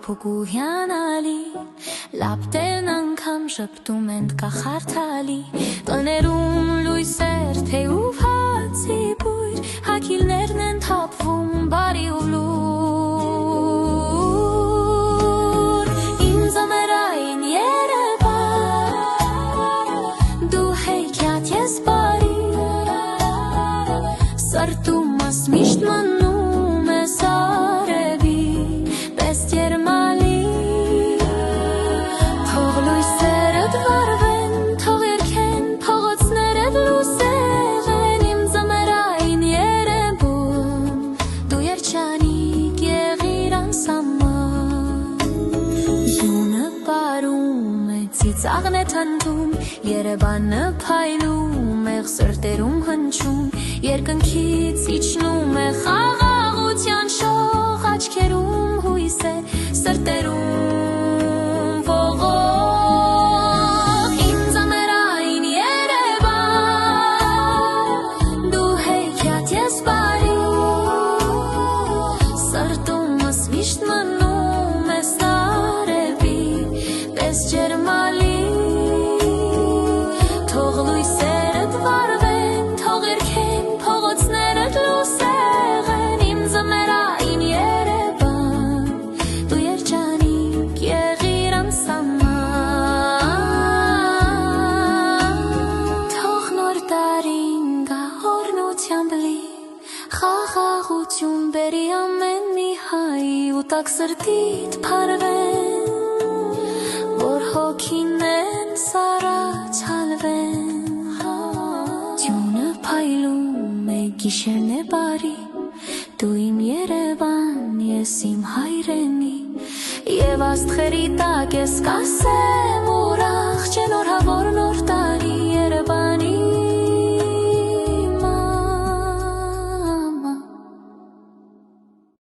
փոփոխ ու հիանալի լապտերն անգամ շփտում են կախարդալի տներում լույսեր թե ու հացի բույր հագիլներն են թափվում բարի ու լուր իմ զամերային Երևան դու հեքիաթ ես բարի սրտումս միշտ մնում ես արևի պես ջերմալի թող լույսերդ վառվեն թող երգեն փողոցներդ լուսեղեն իմ զամերային Երևան դու երջանիկ եղիր անսահման յունը բարում է ծիծաղն է թնդում Երևանը փայլում է սրտերում հնչում երկնքից իջնում է խաղաղության շող աչքերում հույս է սրտերում ողող իմ զամերային Երևան դու հեքիաթ ես բարի սրտումս միշտ մնում ես արևի պես ջերմալի թող լույսերդ վառվեն թող երգեն փողոցներդ լուսեղեն իմ զամերային Երևան դու երջանիկ եղիր անսահման թող նոր տարին գա օրհնությամբ լի խաղաղություն բերի ամեն մի հայ ու տաք սրտիդ փարվեն որ հոգիներն սառացալվեն Ջունը փայլում է գիշերն է բարի դու իմ Երևան ես իմ հայրենի եւ աստղերի տակ ես կասեմ ուրախ չնոր